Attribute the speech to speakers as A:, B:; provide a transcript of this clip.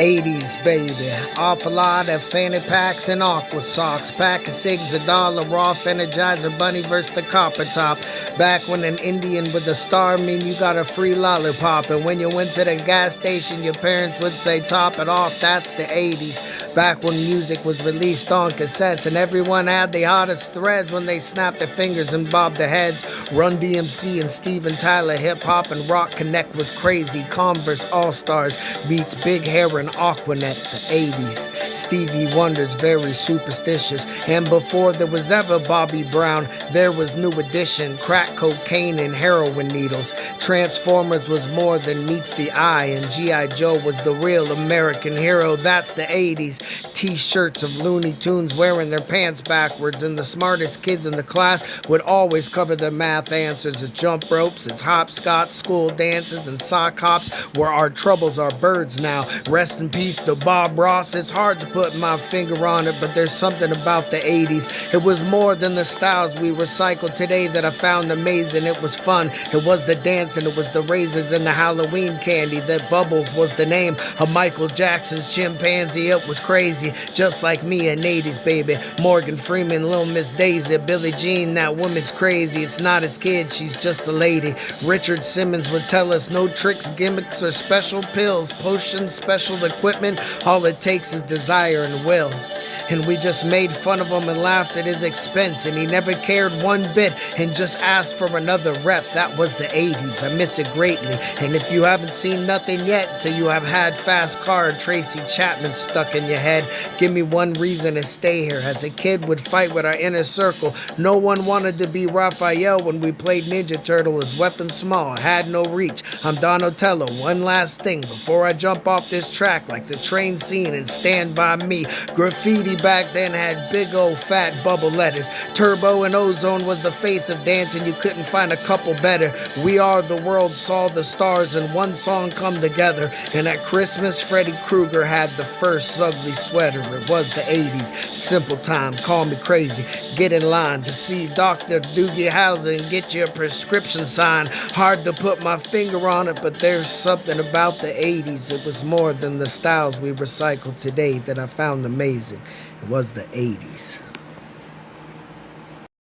A: 80s, baby. Awful lot of fanny packs and aqua socks. Pack of cigs, $1 off. Energizer Bunny versus the Copper Top. Back when an Indian with a star mean you got a free lollipop. And when you went to the gas station, your parents would say, top it off, that's the 80s. Back when music was released on cassettes and everyone had the hottest threads when they snapped their fingers and bobbed their heads. Run DMC and Steven Tyler, hip hop and rock connect was crazy. Converse All-Stars beats Big Hair and Aquanet, the 80s. Stevie Wonder's very superstitious. And before there was ever Bobby Brown, there was New Edition, crack cocaine and heroin needles. Transformers was more than meets the eye, and G.I. Joe was the real American hero. That's the 80s. T-shirts of Looney Tunes wearing their pants backwards, and the smartest kids in the class would always cover their math answers. It's jump ropes, it's hopscotch, school dances, and sock hops, where our troubles are birds now. Rest in peace to Bob Ross. It's hard to put my finger on it, but there's something about the 80s. It was more than the styles we recycled today that I found amazing. It was fun, it was the dancing, it was the razors and the Halloween candy. That Bubbles was the name of Michael Jackson's chimpanzee. It was crazy, just like me in 80s, baby. Morgan Freeman, Lil Miss Daisy, Billie Jean, that woman's crazy. It's not his kid, she's just a lady. Richard Simmons would tell us no tricks, gimmicks, or special pills, potions, special equipment. All it takes is desire and will. And we just made fun of him and laughed at his expense, and he never cared one bit and just asked for another rep. That was the 80s. I miss it greatly. And if you haven't seen nothing yet till you have had Fast Car and Tracy Chapman stuck in your head, give me one reason to stay here. As a kid would fight with our inner circle. No one wanted to be Raphael when we played Ninja Turtle. His weapon small, had no reach. I'm Donatello. One last thing before I jump off this track, like the train scene and Stand By Me. Graffiti back then had big old fat bubble letters. Turbo and Ozone was the face of dancing. You couldn't find a couple better. We Are the World saw the stars in one song come together. And at Christmas, Freddy Krueger had the first ugly sweater. It was the 80s. Simple time, call me crazy. Get in line to see Dr. Doogie Howser and get your prescription signed. Hard to put my finger on it, but there's something about the 80s. It was more than the styles we recycle today that I found amazing. It was the 80s.